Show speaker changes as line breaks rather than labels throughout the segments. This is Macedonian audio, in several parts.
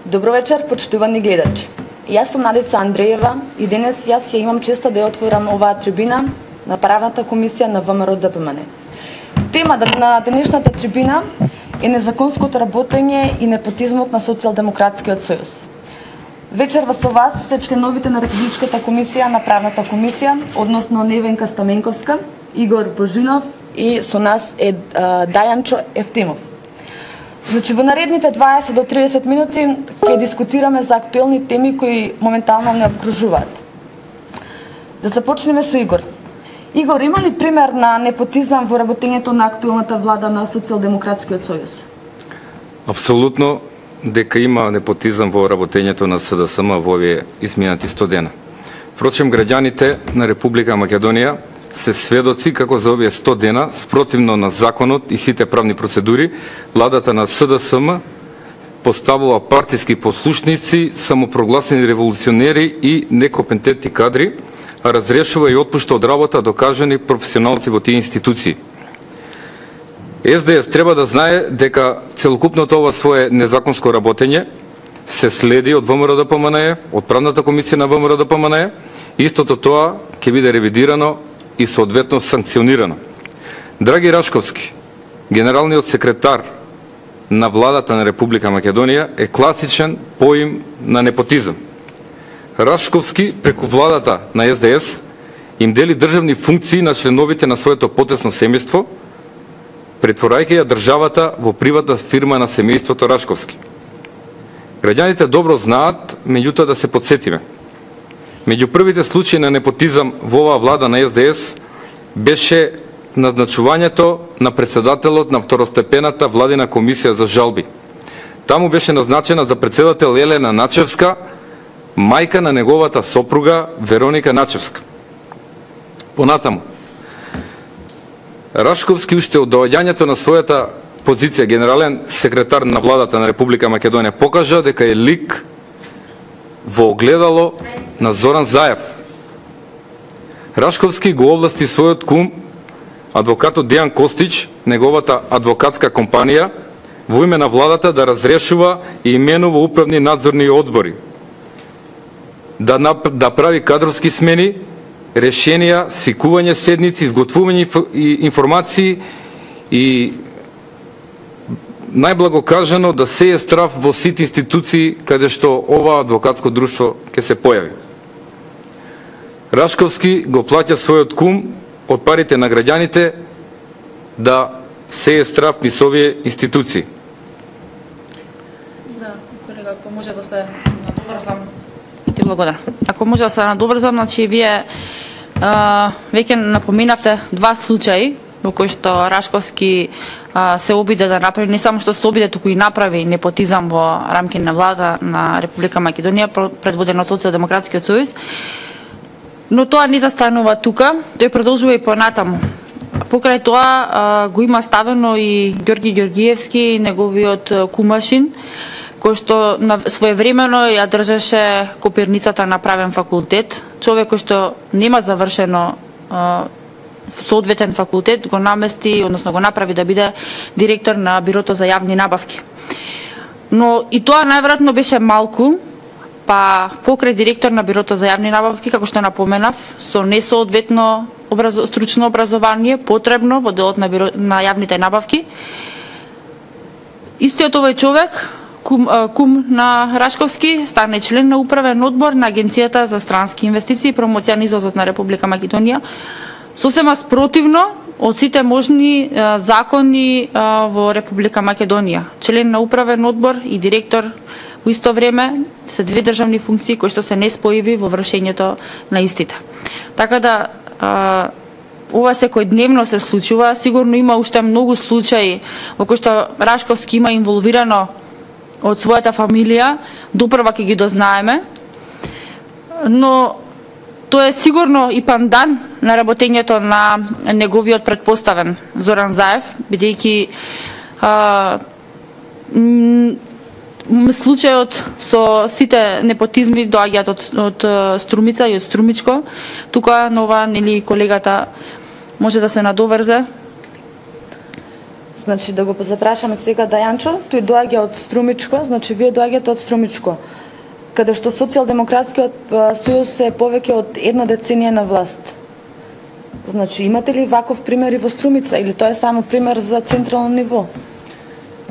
Добро вечер, почитувани гледачи. Јас сум Надица Андреева и денес јас ја имам честа да ја отворам оваа трибина на правната комисија на ВМРО ДПМН. Тема на денешната трибина е незаконското работење и непотизмот на Социјалдемократскиот сојуз. Вечерва со вас се членовите на Републичката комисија на правната комисија, односно Невенка Стаменковска, Игор Божинов и со нас е Дајанчо Ефтимов. Значи, во наредните 20 до 30 минути ќе дискутираме за актуелни теми кои моментално не обкружуваат. Да започнеме со Игор. Игор, има ли пример на непотизам во работењето на актуелната влада на Социјалдемократскиот сојуз?
Апсолутно дека има непотизам во работењето на СДСМ во овие изминати 100 дена. Впрочем, граѓаните на Република Македонија се сведоци како за овие 100 дена, спротивно на законот и сите правни процедури, владата на СДСМ поставува партиски послушници, самопрогласени револуционери и некомпетентни кадри, а разрешува и отпушта од работа докажани професионалци во тие институции. СДС треба да знае дека целокупното ова свое незаконско работење се следи од ВМРО ДПМН, од правната комисија на ВМРО ДПМН, истото тоа ќе биде ревидирано и соодветно санкционирано. Драги Рашковски, генералниот секретар на владата на Република Македонија е класичен поим на непотизам. Рашковски преку владата на СДС им дели државни функции на членовите на своето потесно семејство, претворајќи ја државата во приватна фирма на семејството Рашковски. Граѓаните добро знаат, меѓутоа да се подсетиме. Меѓу првите случаи на непотизам во оваа влада на СДС беше назначувањето на председателот на второстепената владина комисија за жалби. Таму беше назначена за председател Елена Начевска, мајка на неговата сопруга Вероника Начевска. Понатаму, Рашковски уште од доаѓањето на својата позиција генерален секретар на владата на Република Македонија покажа дека е лик во огледало на Зоран Заев. Рашковски го овласти својот кум, адвокатот Дејан Костич, неговата адвокатска компанија, во име на владата да разрешува и именува управни надзорни одбори, да прави кадровски смени, решенија, свикување седници, изготвување информации и најблаго кажано да сее страв во сите институции каде што ова адвокатско друштво ќе се појави. Рашковски го плаќа својот кум од парите на граѓаните да сее страв низ овие институции.
Да, колега, ако може да се надоврзам. Ти благодарам. Ако може да се надоврзам, значи вие веќе напоминавте два случаи во кои што Рашковски се обиде да направи, не само што се обиде, туку и направи непотизам во рамки на влада на Република Македонија, предводена од Социјалдемократскиот сојуз. Но тоа не застанува тука, тој продолжува и понатаму. Покрај тоа го има ставено и Ѓорги Ѓоргиевски, неговиот кумашин, кој што своевремено ја држеше копирницата на правен факултет, човек кој што нема завршено соодветен факултет, го намести, односно го направи да биде директор на Бирото за јавни набавки. Но и тоа најверојатно беше малку, па покрај директор на Бирото за јавни набавки, како што напоменав, со несоодветно стручно образование, потребно во делот на јавните набавки, истиот овој човек, кум на Рашковски, стане член на управен одбор на Агенцијата за странски инвестиции и промоција на извозот на Република Македонија, сосема спротивно од сите можни закони во Република Македонија. Член на управен одбор и директор во исто време се две државни функции кои што се неспоиви во вршењето на истите. Така да ова секојдневно се случува, сигурно има уште многу случаи во кои што Рашковски има инволвирано од својата фамилија, допрва ќе ги дознаеме, но тоа е сигурно и пандан на работењето на неговиот претпоставен Зоран Заев, бидејќи случајот со сите непотизми доаѓаат од Струмица и од Струмичко. Тука нова, нели, колегата може да се надоврзе.
Значи да го запрашаме сега Дајанчо, тој доаѓа од Струмичко, значи вие доаѓате од Струмичко, каде што Социјалдемократскиот сојуз е повеќе од една деценија на власт. Значи имате ли ваков пример и во Струмица или тоа е само пример за централно ниво?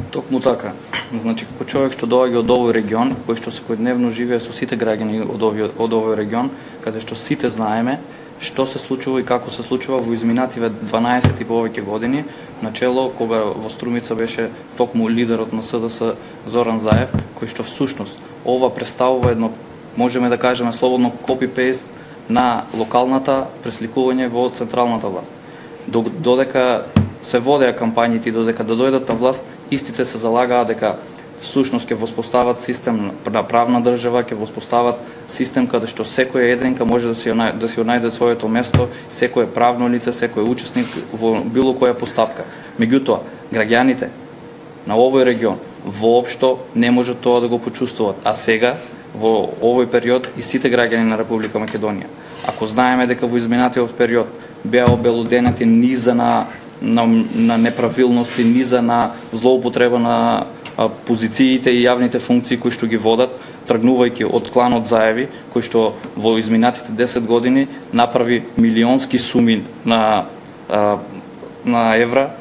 Токму така. Значи како човек што доаѓа од овој регион, кој што секојдневно живее со сите граѓани од овој регион, каде што сите знаеме што се случува и како се случува во изминативе 12 и повеќе години, начело кога во Струмица беше токму лидерот на СДС Зоран Заев, кој што всушност ова представува едно, можеме да кажеме слободно копи-пейст на локалната пресликување во централната власт. Додека се водеа кампањите и додека дојдат на власт, истите се залагаа дека всушност ќе воспостават систем на правна држава, ќе воспостават систем каде што секој еденка може да си најде своето место, секој правно лице, секој учесник во било која постапка. Меѓутоа, граѓаните на овој регион воопшто не можат тоа да го почувствуваат, а сега во овој период и сите граѓани на Република Македонија. Ако знаеме дека во изминатиот период беа обелоденети низа на неправилности, низа на злоупотреба на позициите и јавните функции кои што ги водат, тргнувајќи од кланот Заеви, кој што во изминатите 10 години направи милионски суми на евра,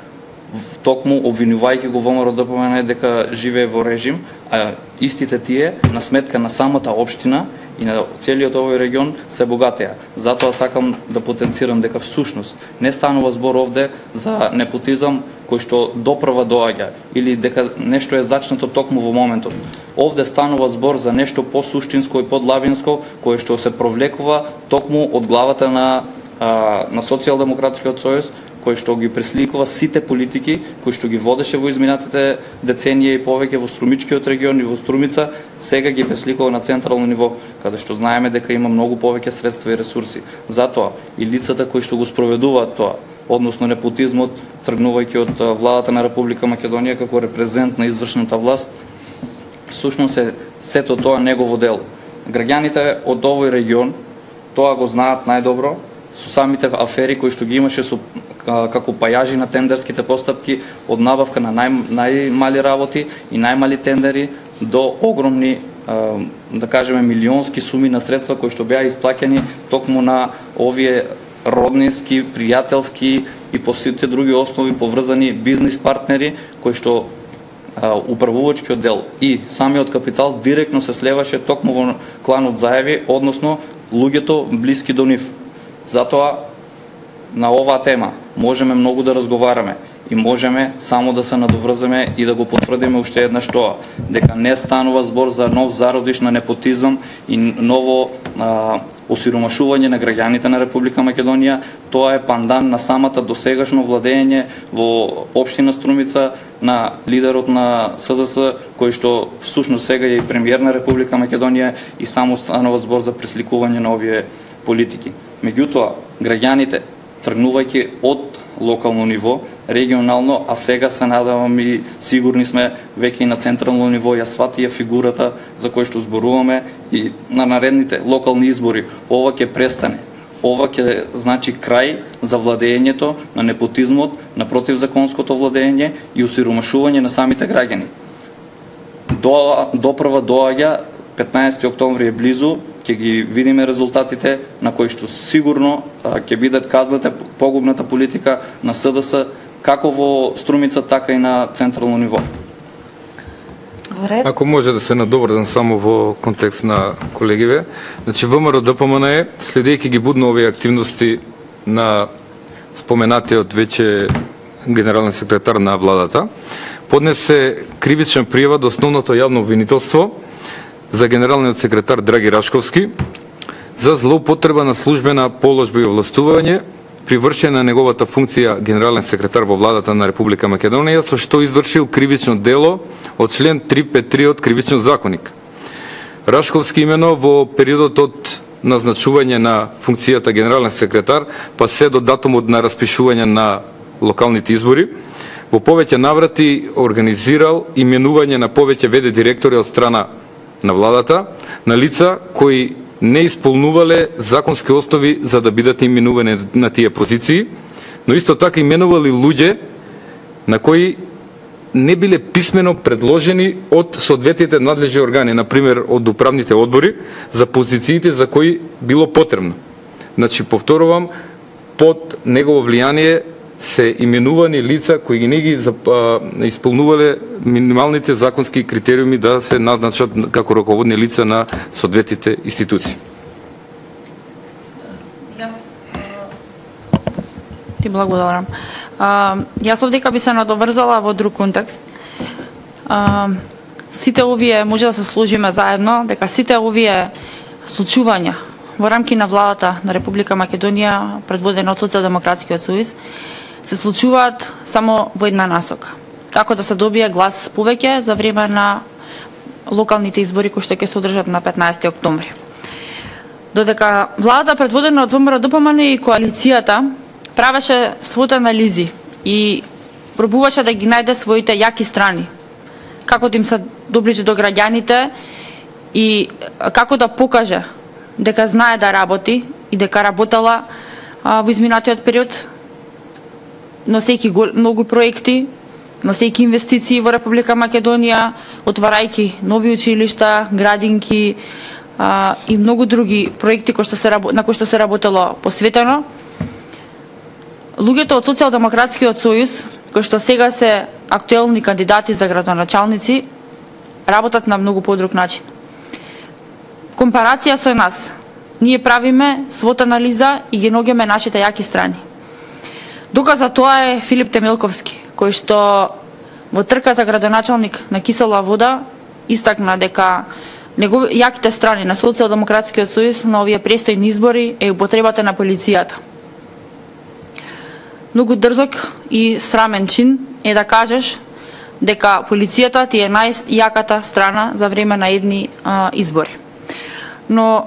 токму обвинувајќи го ВМРО ДПМН дека живее во режим, а истите тие на сметка на самата општина и на целиот овој регион се богатеа. Затоа сакам да потенцирам дека всушност не станува збор овде за непотизам кој што допрва доаѓа или дека нешто е зачнато токму во моментот. Овде станува збор за нешто посуштинско и подлабинско кое што се провлекува токму од главата на Социјалдемократскиот сојуз, кој што ги пресликува сите политики кои што ги водеше во изминатите деценија и повеќе во Струмичкиот регион и во Струмица, сега ги пресликува на централно ниво, каде што знаеме дека има многу повеќе средства и ресурси. Затоа и лицата кои што го спроведуваат тоа, односно непотизмот, тргнувајќи од владата на Република Македонија како репрезент на извршната власт, всушност е сето тоа негово дело. Граѓаните од овој регион тоа го знаат најдобро со самите афери кои што ги имаше со како пајажи на тендерските постапки, од набавка на најмали работи и најмали тендери до огромни, да кажеме, милионски суми на средства кои што беа исплаќани токму на овие роднински, пријателски и по сите други основи поврзани бизнис партнери кои што управувачкиот дел и самиот капитал директно се слеваше токму во кланот Заеви, односно луѓето блиски до нив. Затоа на оваа тема можеме многу да разговараме и можеме само да се надоврземе и да го потврдиме уште еднаш тоа, дека не станува збор за нов зародиш на непотизам и ново осиромашување на граѓаните на Република Македонија. Тоа е пандан на самата досегашно владење во општина Струмица на лидерот на СДС, кој што всушност сега е и премиер на Република Македонија и само станува збор за пресликување на овие политики. Меѓутоа, граѓаните, тргнувајќи од локално ниво, регионално, а сега се надавам и сигурни сме веќе и на централно ниво, ја сватија фигурата за кој што зборуваме и на наредните локални избори. Ова ќе престане. Ова ќе значи крај за владењето на непотизмот, на противзаконското владење и осиромашување на самите граѓани. Допрва доаѓа, 15 октомври е близу, ќе ги видиме резултатите на кои што сигурно ќе бидат казната погубната политика на СДС како во Струмица, така и на централно ниво.
Ако може да се надоврзам само во контекст на колегиве, значи ВМРО ДПМН, следејќи ги будно овие активности на споменатиот веќе генерален секретар на владата, поднесе кривична пријава до основното јавно обвинителство за генералниот секретар Драги Рашковски за злоупотреба на службена положба и овластување при вршење на неговата функција генерален секретар во владата на Република Македонија, со што извршил кривично дело од член 353 од Кривичниот законник. Рашковски имено во периодот од назначување на функцијата генерален секретар, па се до датумот на распишување на локалните избори, во повеќе наврати организирал именување на повеќе ВД директори од страна на владата, на лица кои не исполнувале законски основи за да бидат именувани на тие позиции, но исто така именували луѓе на кои не биле писмено предложени од соодветните надлежни органи, например од управните одбори, за позициите за кои било потребно. Значи, повторувам, под негово влијание се именувани лица кои не ги исполнувале минималните законски критериуми да се назначат како раководни лица на соодветните институции.
Ти благодарам. Јас овдека би се надоврзала во друг контекст. Сите овие, може да се сложиме заедно, дека сите овие случувања во рамки на владата на Република Македонија, предводена од Социјалдемократскиот сојуз, се случуваат само во една насока. Како да се добие глас повеќе за време на локалните избори кои што ќе се одржат на 15 октомври. Додека владата предводена од ВМРО-ДПМН и коалицијата правеше своите анализи и пробуваше да ги најде своите јаки страни, како да им се доближи до граѓаните и како да покаже дека знае да работи и дека работела во изминатиот период, носејќи многу проекти, носејќи инвестиции во Република Македонија, отварајќи нови училишта, градинки и многу други проекти на кои што се работело посветено. Луѓето од Социјалдемократскиот сојуз, кои што сега се актуелни кандидати за градоначалници, работат на многу подруг начин. Компарација со нас, ние правиме својата анализа и ги наоѓаме нашите јаки страни. Доказ за тоа е Филип Темелковски, кој што во трка за градоначалник на Кисела вода истакна дека јаките страни на Социјалдемократскиот сојуз на овие престојни избори е употребата на полицијата. Многу дрзок и срамен чин е да кажеш дека полицијата ти е најјаката страна за време на едни избори. Но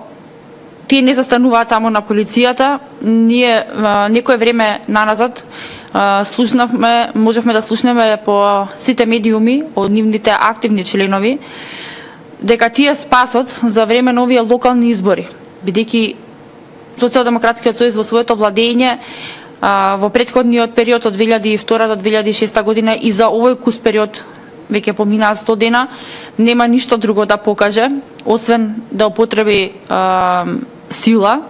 тие не застануваат само на полицијата. Ние некое време наназад можевме да слушнеме по сите медиуми од нивните активни членови дека тие спасот за време на овие локални избори, бидејќи Социјалдемократскиот сојуз во своето владење во претходниот период од 2002 до 2006 година и за овој кус период веќе поминаа 100 дена, нема ништо друго да покаже, освен да употреби сила,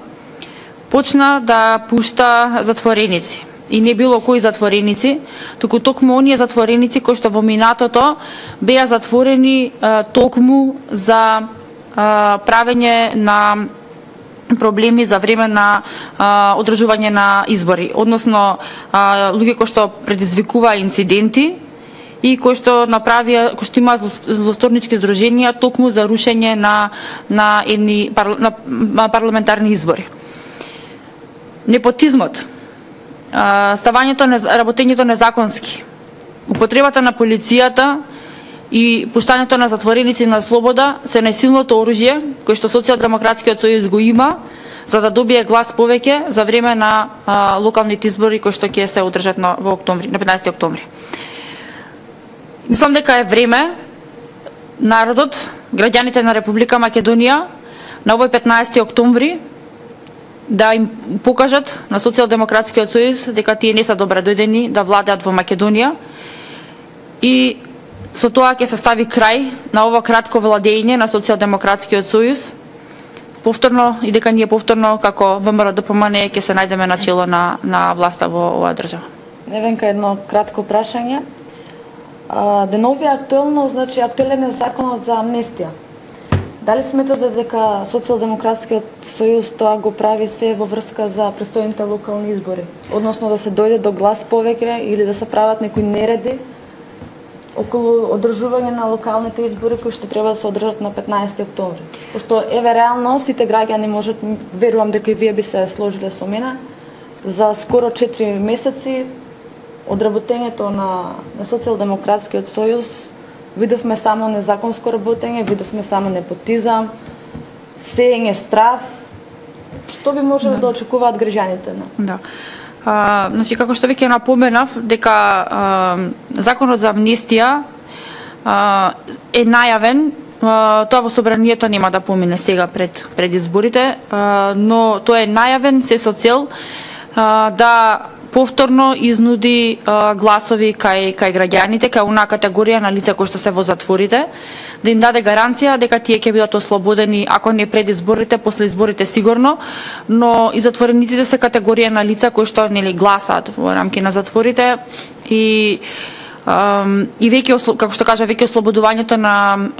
почна да пушта затвореници. И не било кои затвореници, туку токму оние затвореници кои што во минатото беа затворени токму за правење на проблеми за време на одржување на избори, односно луѓе кои што предизвикуваа инциденти и кои што имаа злосторнички здруженија токму за рушење на едни парламентарни избори. Непотизмот, работењето незаконски, употребата на полицијата и пуштањето на затвореници на слобода се најсилното оружје кое што Социјалдемократскиот сојуз го има за да добие глас повеќе за време на локалните избори кои што ќе се одржат на 15 октомври. Мислам дека е време народот, граѓаните на Република Македонија на овој 15 октомври да им покажат на Социјалдемократскиот сојуз дека тие не се добредојдени да владеат во Македонија и со тоа ќе се стави крај на ова кратко владење на Социјалдемократскиот сојуз. Повторно и дека ние повторно како ВМРО-ДПМН ќе се најдеме на чело на власта во оваа држава.
Невенка, едно кратко прашање. Денови актуелно, значи актуелен е законот за амнестија. Дали сметате дека Социјалдемократскиот сојуз тоа го прави се во врска за престојните локални избори? Односно да се дојде до глас повеќе или да се прават некои нереди околу одржување на локалните избори кои што треба да се одржат на 15 октомври? Пошто еве реално сите граѓани можат, верувам дека и вие би се сложиле со мене, за скоро 4 месеци од работењето на Социјалдемократскиот сојуз видовме само незаконско работење, видовме само непотизам, сеење страв. Што би можело да очекуваат граѓаните?
Да. Значи, како што веќе напоменав, дека законот за амнестија е најавен, тоа во собранието нема да помине сега пред изборите, но тоа е најавен се со цел да повторно изнуди гласови кај граѓаните, кај онаа категорија на лица кои што се во затворите, да им даде гаранција дека тие ќе бидат ослободени, ако не пред изборите, после изборите сигурно, но и затворениците се категорија на лица кои што нели гласаат во рамки на затворите и веќе, како што кажа, веќе ослободувањето на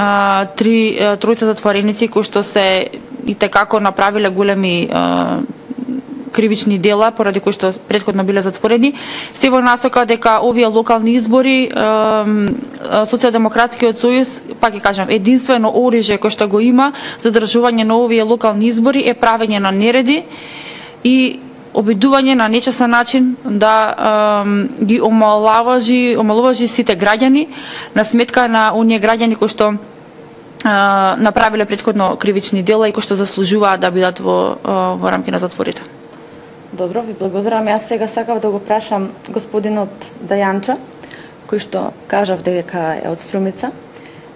тројца затвореници кои што се и tekako направиле големи кривични дела поради кои што претходно биле затворени, се во насока дека овие локални избори Социјалдемократскиот сојуз, пак ќе кажам, единствено оружје кој што го има за држување на овие локални избори е правење на нереди и обидување на нечесен начин да ги омаловажи сите граѓани на сметка на оние граѓани кои што направиле претходно кривични дела и кои што заслужуваат да бидат во рамки на затворите.
Добро, ви благодарам. Јас сега сакав да го прашам господинот Дајанча, кој што кажав дека е од Струмица.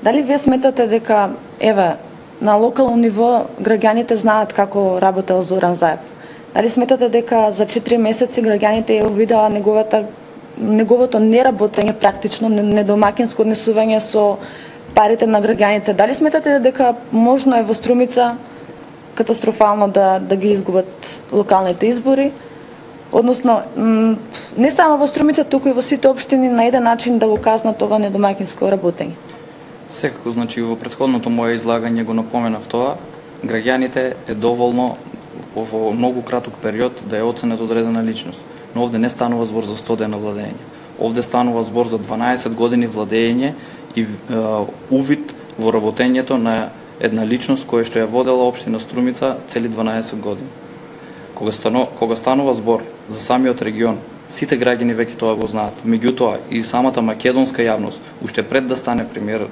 Дали вие сметате дека, еве, на локално ниво граѓаните знаат како работел Зоран Заев? Дали сметате дека за 4 месеци граѓаните ја увидаа неговото неработење практично, недомакинско однесување со парите на граѓаните? Дали сметате дека можно е во Струмица катастрофално да ги изгубат локалните избори? Односно, не само во Струмица, туку и во сите општини на еден начин да го казнат ова недомакинско работење.
Секако, значи во претходното мое излагање го напоменав тоа, граѓаните е доволно во многу краток период да ја оценат одредена личност. Но овде не станува збор за 100 дена владење. Овде станува збор за 12 години владење и увид во работењето на една личност која што ја водела општина Струмица цели 12 години. Кога станува збор за самиот регион, сите граѓани веќе тоа го знаат. Меѓутоа и самата македонска јавност, уште пред да стане премиер,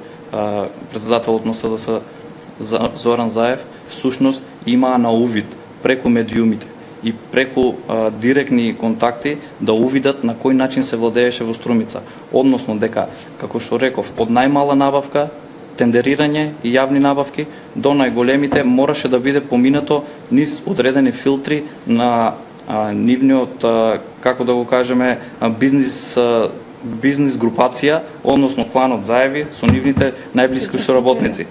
председателот на СДС Зоран Заев, всушност имаа на увид преку медиумите и преку директни контакти да увидат на кој начин се владееше во Струмица. Односно дека, како што реков, од најмала набавка, тендерирање и јавни набавки до најголемите мораше да биде поминато низ одредени филтри на нивниот, како да го кажеме, бизнис групација, односно кланот Заеви со нивните најблиски соработници.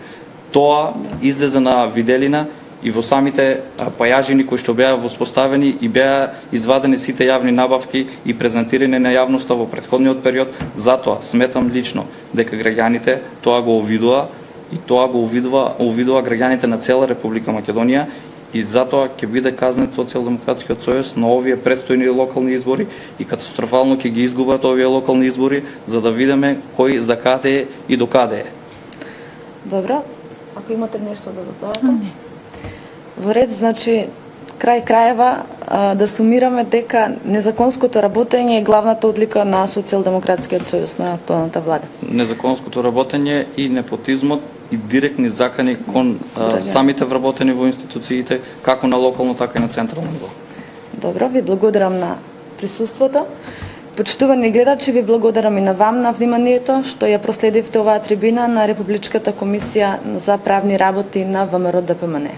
Тоа излезе на виделина и во самите пајажини кои што беа воспоставени и беа извадени сите јавни набавки и презентирани на јавноста во претходниот период. Затоа сметам лично дека граѓаните тоа го увидува и тоа го увидува граѓаните на цела Република Македонија и затоа ќе биде казнет Социјалдемократскиот сојуз на овие предстојни локални избори и катастрофално ќе ги изгубат овие локални избори за да видиме кој за каде е и до каде е.
Добро, ако имате нешто да додадете? Во ред, значи, крај крајева да сумираме дека незаконското работење е главната одлика на Социјалдемократскиот сојуз на актуелната влада.
Незаконското работење и непотизмот и директни закани кон самите вработени во институциите, како на локално, така и на централно ниво.
Добро, ви благодарам на присуството. Почитувани гледачи, ви благодарам и на вам на вниманието што ја проследивте оваа трибина на Републичката комисија за правни работи на ВМРО ДПМН.